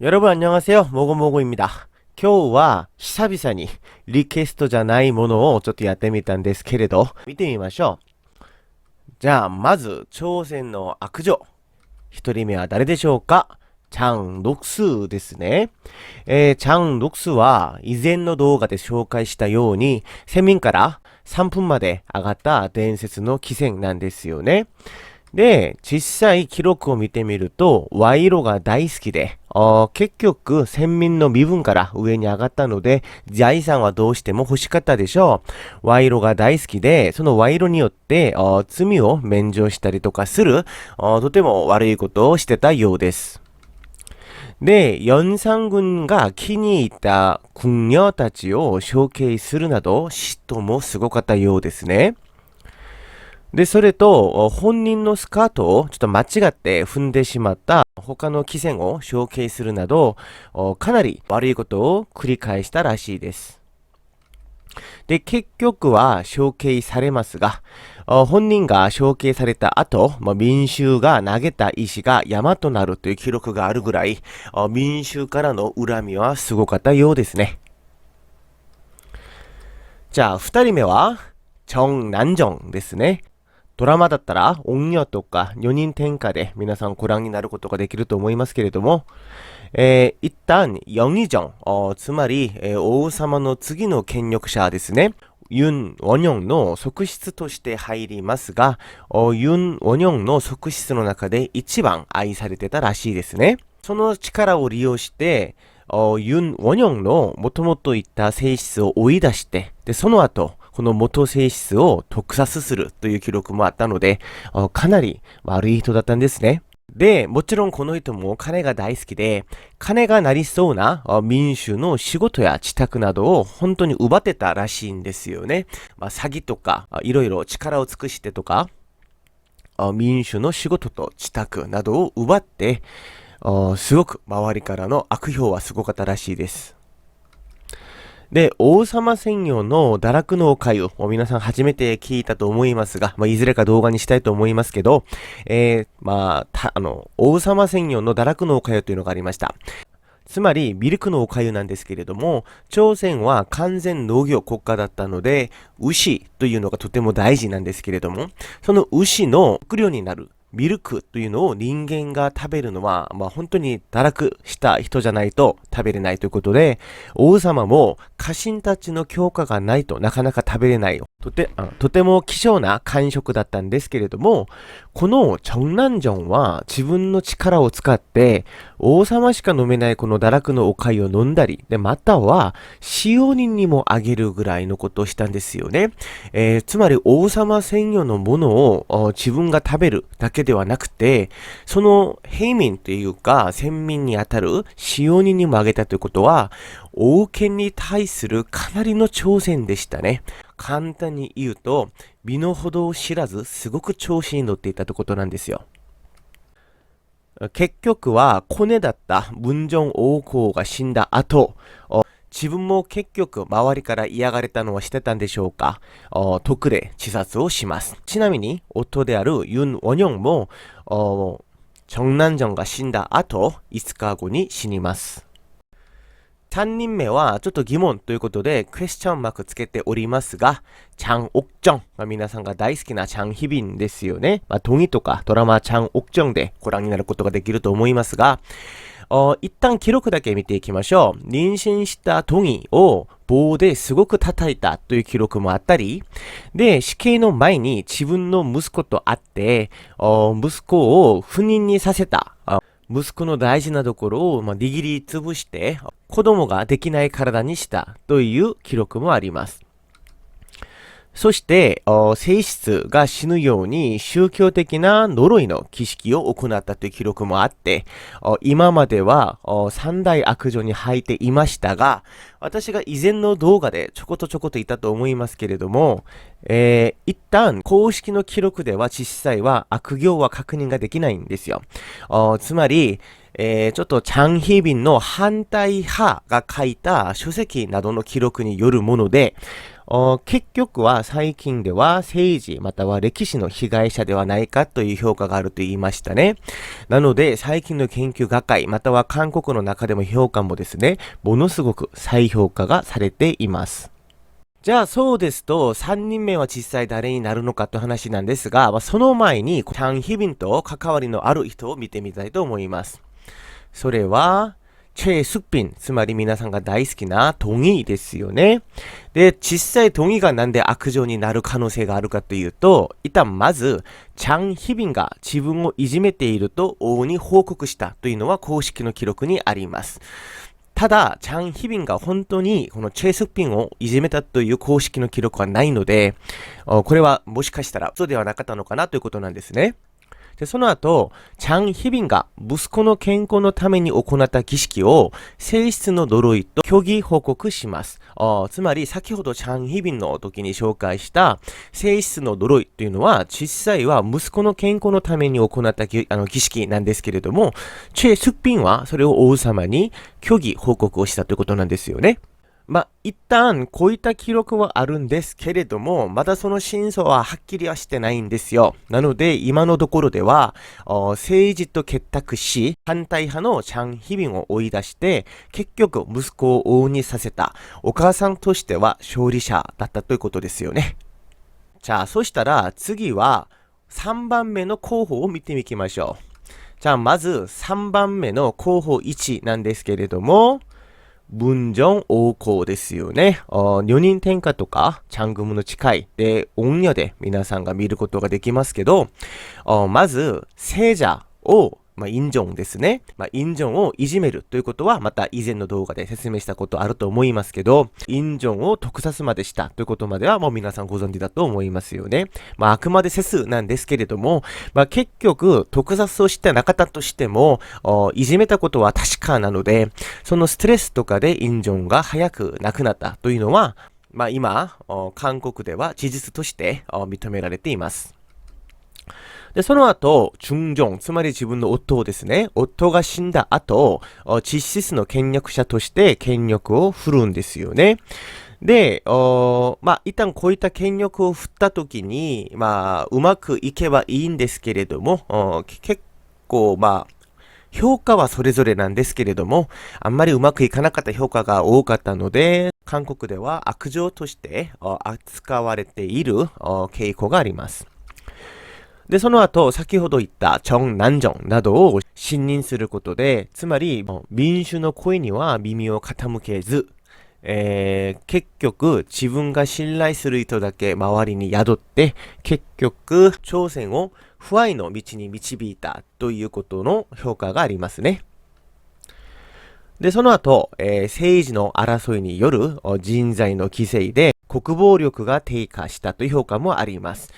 여러분 안녕하세요. 모고모고입니다. 今日は久々にリクエストじゃないものをちょっとやってみたんですけれど、見てみましょう。じゃあ、まず、挑戦の悪女。一人目は誰でしょうか？チャン・ノクスですね。チャン・ノクスは以前の動画で紹介したように、先民から3分まで上がった伝説の汽船なんですよね。で、実際記録を見てみると、賄賂が大好きで、結局、先民の身分から上に上がったので、財産はどうしても欲しかったでしょう。賄賂が大好きで、その賄賂によって、罪を免除したりとかする、とても悪いことをしてたようです。で、연산군が気に入った궁녀たちを処刑するなど、嫉妬もすごかったようですね。で、それと、本人のスカートをちょっと間違って踏んでしまった他の汽船を処刑するなど、かなり悪いことを繰り返したらしいです。で、結局は処刑されますが、本人が処刑された後、民衆が投げた石が山となるという記録があるぐらい、民衆からの恨みはすごかったようですね。じゃあ、二人目は、정난정ですね。ドラマだったら、音女とか4人天下で皆さんご覧になることができると思いますけれども、일단 영의정,つまり、王様の次の権力者ですね。윤원영の側室として入りますが、윤원영の側室の中で一番愛されてたらしいですね。その力を利用して、윤원영の元々いった性質を追い出して、で、その後、この元性質を特撮するという記録もあったので、かなり悪い人だったんですね。で、もちろんこの人も金が大好きで、金がなりそうな民衆の仕事や知託などを本当に奪ってたらしいんですよね。詐欺とか、いろいろ力を尽くしてとか、民衆の仕事と知託などを奪って、すごく周りからの悪評はすごかったらしいです。で、王様専用の堕落のお粥を皆さん初めて聞いたと思いますが、いずれか動画にしたいと思いますけど、王様専用の堕落のお粥というのがありました。つまり、ミルクのお粥なんですけれども、朝鮮は完全農業国家だったので、牛というのがとても大事なんですけれども、その牛の食料になるミルクというのを人間が食べるのは、本当に堕落した人じゃないと食べれないということで、王様も家臣たちの許可がないとなかなか食べれない。とても希少な感触だったんですけれども、この정난정は自分の力を使って王様しか飲めないこの堕落のお粥を飲んだり、で、または使用人にもあげるぐらいのことをしたんですよね。つまり王様専用のものを自分が食べるだけではなくて、その平民というか先民にあたる使用人にもあげたということは、王権に対するかなりの挑戦でしたね。簡単に言うと、身の程を知らず、すごく調子に乗っていたということなんですよ。結局は、コネだった文正王后が死んだ後、自分も結局周りから嫌がれたのはしてたんでしょうか。特で自殺をします。ちなみに、夫であるユン・ウォニョンも、정난정が死んだ後、5日後に死にます。3人目はちょっと疑問ということでクエスチョンマークつけておりますが、チャン・オクジョン、皆さんが大好きなチャン・ヒビンですよね。동의とかドラマチャン・オクジョンでご覧になることができると思いますが、一旦記録だけ見ていきましょう。妊娠した동의を棒ですごく叩いたという記録もあったり、で、死刑の前に自分の息子と会って、息子を不妊にさせた。息子の大事なところを握りつぶして子供ができない体にしたという記録もあります。そして、性質が死ぬように宗教的な呪いの儀式を行ったという記録もあって、今までは三大悪女に入っていましたが、私が以前の動画でちょこっと言ったと思いますけれども、一旦公式の記録では実際は悪行は確認ができないんですよ。つまり、ちょっとチャン・ヒビンの反対派が書いた書籍などの記録によるもので、結局は最近では政治または歴史の被害者ではないかという評価があると言いましたね。なので最近の研究学会または韓国の中でも評価もですね、ものすごく再評価がされています。じゃあそうですと、3人目は実際誰になるのかという話なんですが、その前に、チャン・ヒビンと関わりのある人を見てみたいと思います。それは、チェ・スクビン、つまり皆さんが大好きなドギですよね。で、実際ドギがなんで悪女になる可能性があるかというと、一旦まず、チャン・ヒビンが自分をいじめていると王に報告したというのは公式の記録にあります。ただ、チャン・ヒビンが本当にこのチェ・スクピンをいじめたという公式の記録はないので、これはもしかしたら嘘ではなかったのかなということなんですね。で、その後、チャン・ヒビンが息子の健康のために行った儀式を性質の呪いと虚偽報告します。つまり、先ほどチャン・ヒビンの時に紹介した性質の呪いというのは、実際は息子の健康のために行った儀式なんですけれども、チェ・スクピンはそれを王様に虚偽報告をしたということなんですよね。一旦、こういった記録はあるんですけれども、まだその真相ははっきりはしてないんですよ。なので、今のところでは、政治と結託し、反対派のチャン・ヒビンを追い出して、結局、息子を王にさせた、お母さんとしては勝利者だったということですよね。じゃあ、そしたら、次は、3番目の候補を見てみましょう。じゃあ、まず、3番目の候補1なんですけれども、文正王后ですよね。女人天下とか、チャングムの近い、で、音楽で皆さんが見ることができますけど、まず、聖者を、インジョンですね。インジョンをいじめるということは、また以前の動画で説明したことあると思いますけど、インジョンを特撮までしたということまではもう皆さんご存知だと思いますよね。あくまで説数なんですけれども、結局、特撮をしてなかったとしても、いじめたことは確かなので、そのストレスとかでインジョンが早く亡くなったというのは、今、韓国では事実として認められています。で、その後、중종、つまり自分の夫をですね、夫が死んだ後、実質の権力者として権力を振るんですよね。で、一旦こういった権力を振った時に、うまくいけばいいんですけれども、結構、評価はそれぞれなんですけれども、あんまりうまくいかなかった評価が多かったので、韓国では悪女として扱われている傾向があります。で、その後、先ほど言った정난정などを信任することで、つまり民主の声には耳を傾けず、結局自分が信頼する人だけ周りに宿って、結局朝鮮を不愛の道に導いたということの評価がありますね。で、その後、政治の争いによる人材の規制で国防力が低下したという評価もあります。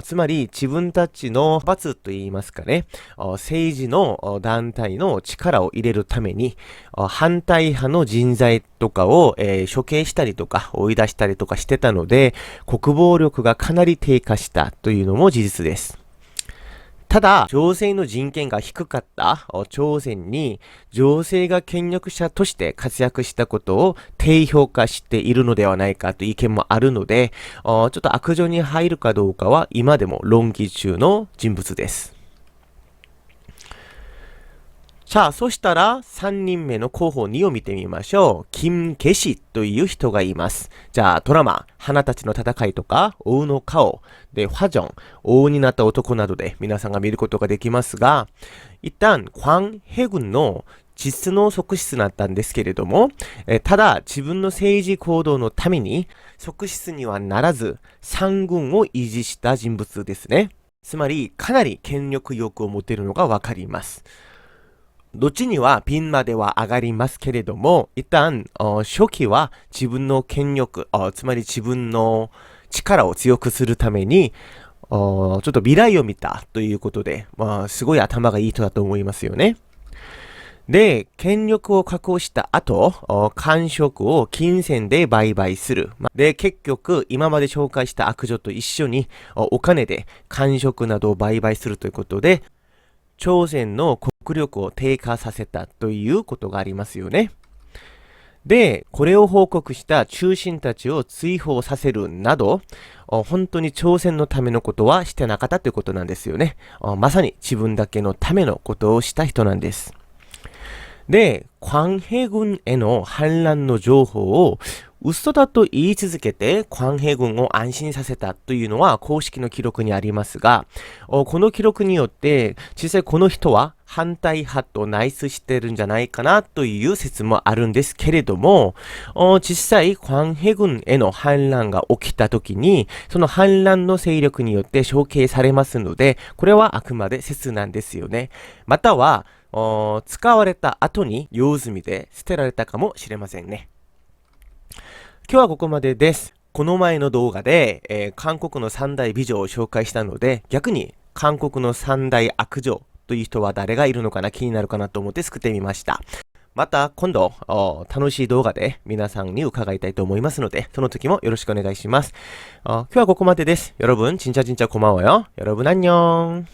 つまり自分たちの派閥といいますかね、政治の団体の力を入れるために、反対派の人材とかを、処刑したりとか追い出したりとかしてたので、国防力がかなり低下したというのも事実です。ただ、女性の人権が低かった朝鮮に女性が権力者として活躍したことを低評価しているのではないかという意見もあるので、ちょっと悪女に入るかどうかは今でも論議中の人物です。さあ、そしたら3人目の候補2を見てみましょう。金ケシという人がいます。じゃあ、ドラマ、花たちの戦いとか、王の顔、で、화정、王になった男などで皆さんが見ることができますが、一旦、광해군の実の側室になったんですけれども、ただ、自分の政治行動のために、側室にはならず、三軍を維持した人物ですね。つまり、かなり権力欲を持てるのがわかります。後にはピンまでは上がりますけれども、一旦、初期は自分の権力、つまり自分の力を強くするために、ちょっと未来を見たということで、すごい頭がいい人だと思いますよね。で、権力を確保した後、官職を金銭で売買する。で、結局、今まで紹介した悪女と一緒に、お金で官職などを売買するということで、朝鮮の国力を低下させたということがありますよね。で、これを報告した中心たちを追放させるなど、本当に朝鮮のためのことはしてなかったということなんですよね。まさに自分だけのためのことをした人なんです。で、광해군への反乱の情報を嘘だと言い続けて광해軍を安心させたというのは公式の記録にありますが、この記録によって実際この人は反対派と内通してるんじゃないかなという説もあるんですけれども、実際광해軍への反乱が起きた時にその反乱の勢力によって処刑されますので、これはあくまで説なんですよね。または使われた後に用済みで捨てられたかもしれませんね。今日はここまでです。この前の動画で、韓国の三大美女を紹介したので、逆に韓国の三大悪女という人は誰がいるのかな、気になるかなと思って作ってみました。また今度楽しい動画で皆さんに伺いたいと思いますので、その時もよろしくお願いします。今日はここまでです。여러분、진짜진짜고마워요。여러분、안녕。